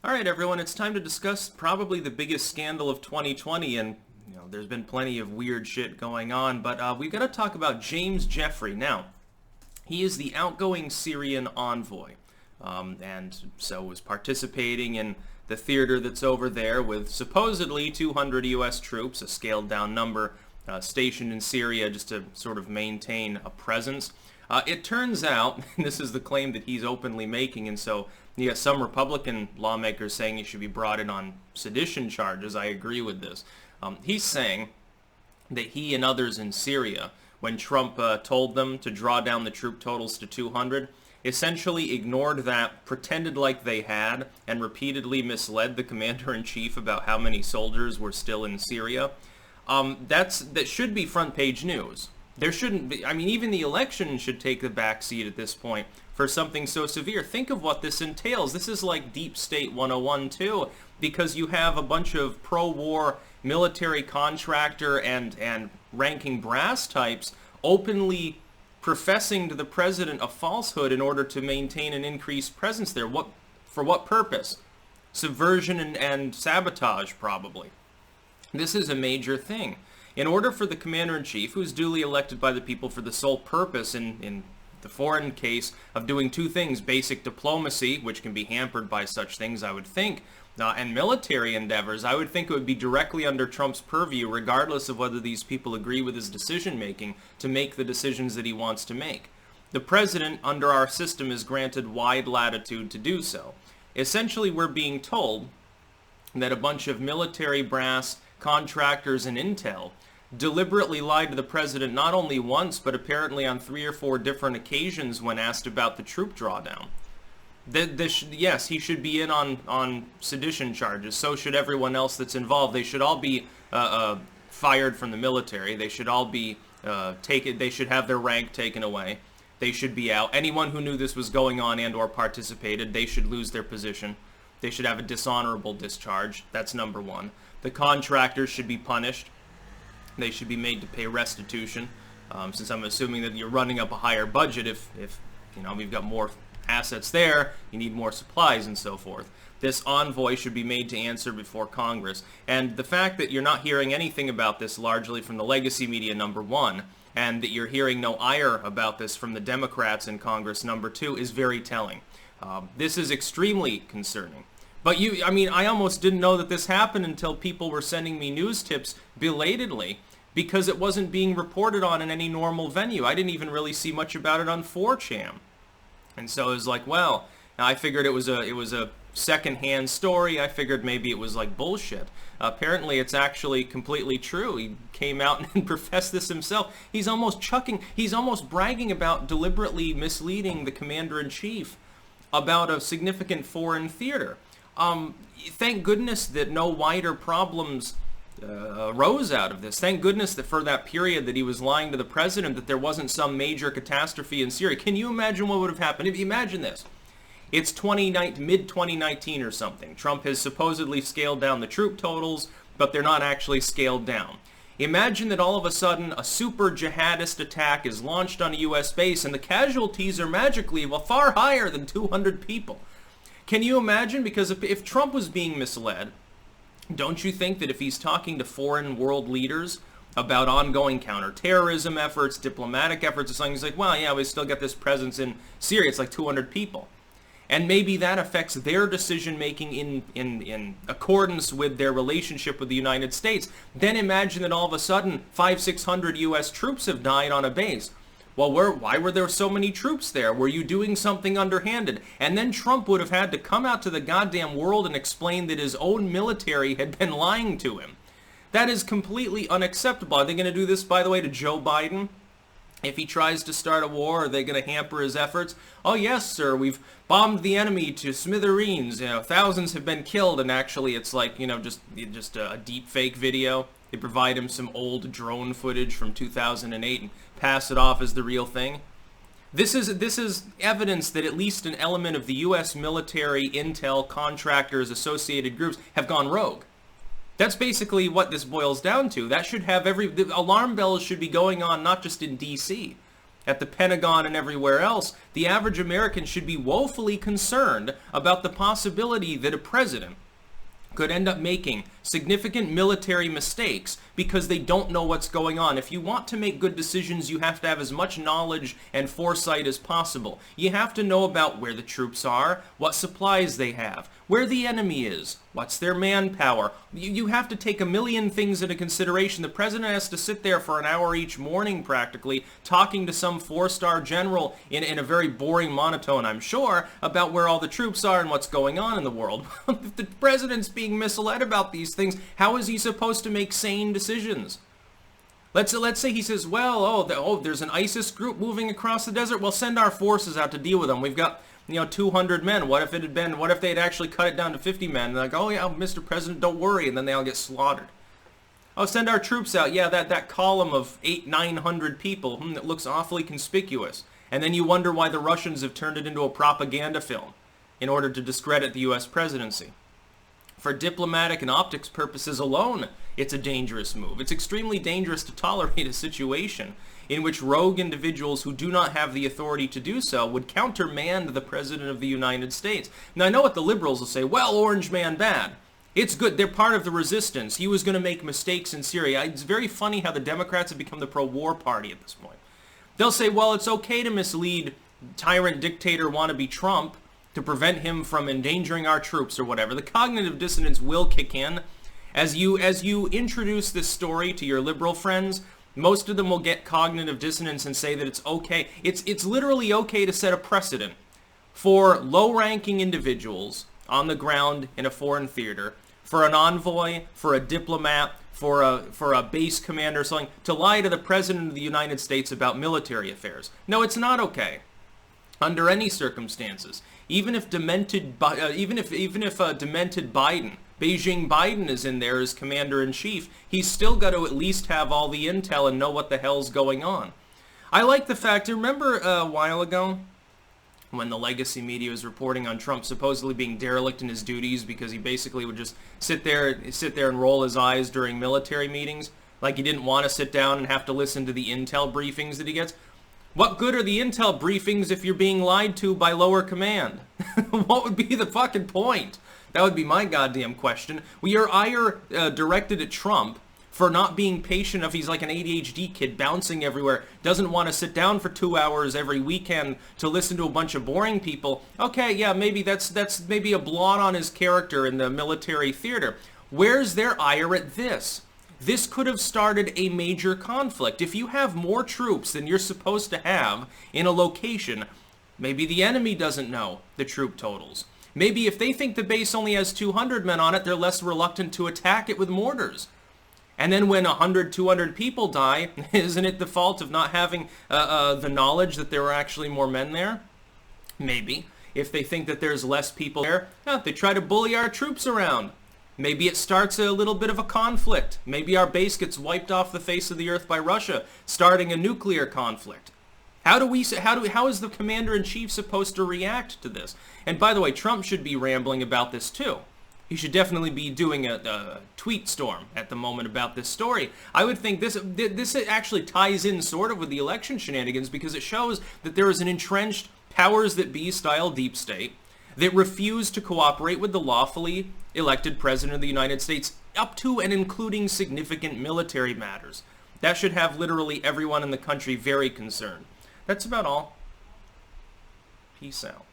All right, everyone, it's time to discuss probably the biggest scandal of 2020, and there's been plenty of weird shit going on, but we've got to talk about James Jeffrey. Now, he is the outgoing Syrian envoy, and so was participating in the theater that's over there with supposedly 200 U.S. troops, a scaled-down number, stationed in Syria just to sort of maintain a presence. It turns out, and this is the claim that he's openly making, and so you got some Republican lawmakers saying he should be brought in on sedition charges. I agree with this. He's saying that he and others in Syria, when Trump told them to draw down the troop totals to 200, essentially ignored that, pretended like they had, and repeatedly misled the commander-in-chief about how many soldiers were still in Syria. That should be front-page news. There shouldn't be, even the election should take the back seat at this point for something so severe. Think of what this entails. This is like Deep State 101 too, because you have a bunch of pro-war military contractor and ranking brass types openly professing to the president a falsehood in order to maintain an increased presence there. For what purpose? Subversion and sabotage, probably. This is a major thing. In order for the commander-in-chief, who is duly elected by the people for the sole purpose in the foreign case of doing two things: basic diplomacy, which can be hampered by such things, I would think, and military endeavors, I would think it would be directly under Trump's purview, regardless of whether these people agree with his decision-making, to make the decisions that he wants to make. The president, under our system, is granted wide latitude to do so. Essentially, we're being told that a bunch of military brass, contractors, and intel deliberately lied to the president not only once, but apparently on 3 or 4 different occasions when asked about the troop drawdown. Yes, he should be in on sedition charges. So should everyone else that's involved. They should all be fired from the military. They should all be They should have their rank taken away. They should be out. Anyone who knew this was going on and/or participated, they should lose their position. They should have a dishonorable discharge. That's number one. The contractors should be punished. They should be made to pay restitution, since I'm assuming that you're running up a higher budget. If we've got more assets there, you need more supplies and so forth. This envoy should be made to answer before Congress. And the fact that you're not hearing anything about this largely from the legacy media, number one, and that you're hearing no ire about this from the Democrats in Congress, number two, is very telling. This is extremely concerning. But I almost didn't know that this happened until people were sending me news tips belatedly, because it wasn't being reported on in any normal venue. I didn't even really see much about it on 4chan. And so it was like, well, I figured it was a second-hand story. I figured maybe it was like bullshit. Apparently it's actually completely true. He came out and professed this himself. He's almost bragging about deliberately misleading the commander-in-chief about a significant foreign theater. Thank goodness that no wider problems arose out of this. Thank goodness that for that period that he was lying to the president, that there wasn't some major catastrophe in Syria. Can you imagine what would have happened? If you imagine this. It's mid-2019 or something. Trump has supposedly scaled down the troop totals, but they're not actually scaled down. Imagine that all of a sudden a super jihadist attack is launched on a U.S. base and the casualties are magically far higher than 200 people. Can you imagine? Because if Trump was being misled, don't you think that if he's talking to foreign world leaders about ongoing counterterrorism efforts, diplomatic efforts, or something, he's like, well, yeah, we still got this presence in Syria. It's like 200 people. And maybe that affects their decision-making in accordance with their relationship with the United States. Then imagine that all of a sudden 500-600 U.S. troops have died on a base. Well, why were there so many troops there? Were you doing something underhanded? And then Trump would have had to come out to the goddamn world and explain that his own military had been lying to him. That is completely unacceptable. Are they going to do this, by the way, to Joe Biden? If he tries to start a war, are they going to hamper his efforts? Oh, yes, sir, we've bombed the enemy to smithereens. Thousands have been killed, and actually it's like, just a deep fake video. They provide him some old drone footage from 2008 and pass it off as the real thing. This is evidence that at least an element of the U.S. military, intel, contractors, associated groups have gone rogue. That's basically what this boils down to. That should have the alarm bells should be going on not just in D.C., at the Pentagon and everywhere else, the average American should be woefully concerned about the possibility that a president could end up making significant military mistakes because they don't know what's going on. If you want to make good decisions, you have to have as much knowledge and foresight as possible. You have to know about where the troops are, what supplies they have, where the enemy is, what's their manpower. You have to take a million things into consideration. The president has to sit there for an hour each morning, practically, talking to some four-star general in a very boring monotone, I'm sure, about where all the troops are and what's going on in the world. If the president's being misled about these things, how is he supposed to make sane decisions? Let's say he says, well, there's an ISIS group moving across the desert. Well, send our forces out to deal with them. We've got 200 men. What if they had actually cut it down to 50 men? And they're like, oh yeah, Mr. President, don't worry. And then they all get slaughtered. Oh, send our troops out. Yeah, that column of 900 people, that looks awfully conspicuous. And then you wonder why the Russians have turned it into a propaganda film in order to discredit the U.S. presidency. For diplomatic and optics purposes alone, it's a dangerous move. It's extremely dangerous to tolerate a situation in which rogue individuals who do not have the authority to do so would countermand the President of the United States. Now, I know what the liberals will say, well, Orange Man bad. It's good. They're part of the resistance. He was going to make mistakes in Syria. It's very funny how the Democrats have become the pro-war party at this point. They'll say, well, it's okay to mislead tyrant dictator wannabe Trump to prevent him from endangering our troops or whatever. The cognitive dissonance will kick in. As you introduce this story to your liberal friends, most of them will get cognitive dissonance and say that it's okay. It's literally okay to set a precedent for low-ranking individuals on the ground in a foreign theater, for an envoy, for a diplomat, for a base commander or something, to lie to the President of the United States about military affairs. No, it's not okay. Under any circumstances. Even if demented Biden, Beijing Biden is in there as commander-in-chief, he's still got to at least have all the intel and know what the hell's going on. I like the fact, remember a while ago when the legacy media was reporting on Trump supposedly being derelict in his duties because he basically would just sit there and roll his eyes during military meetings, like he didn't want to sit down and have to listen to the intel briefings that he gets? What good are the intel briefings if you're being lied to by lower command? What would be the fucking point? That would be my goddamn question. Your ire directed at Trump for not being patient enough. He's like an ADHD kid bouncing everywhere, doesn't want to sit down for 2 hours every weekend to listen to a bunch of boring people. Okay, yeah, maybe that's maybe a blot on his character in the military theater. Where's their ire at this? This could have started a major conflict. If you have more troops than you're supposed to have in a location, maybe the enemy doesn't know the troop totals. Maybe if they think the base only has 200 men on it, they're less reluctant to attack it with mortars. And then when 100, 200 people die, isn't it the fault of not having the knowledge that there are actually more men there? Maybe. If they think that there's less people there, they try to bully our troops around. Maybe it starts a little bit of a conflict. Maybe our base gets wiped off the face of the earth by Russia, starting a nuclear conflict. How is the commander-in-chief supposed to react to this? And by the way, Trump should be rambling about this too. He should definitely be doing a tweet storm at the moment about this story. I would think this actually ties in sort of with the election shenanigans because it shows that there is an entrenched powers that be style deep state that refuse to cooperate with the lawfully elected President of the United States up to and including significant military matters. That should have literally everyone in the country very concerned. That's about all. Peace out.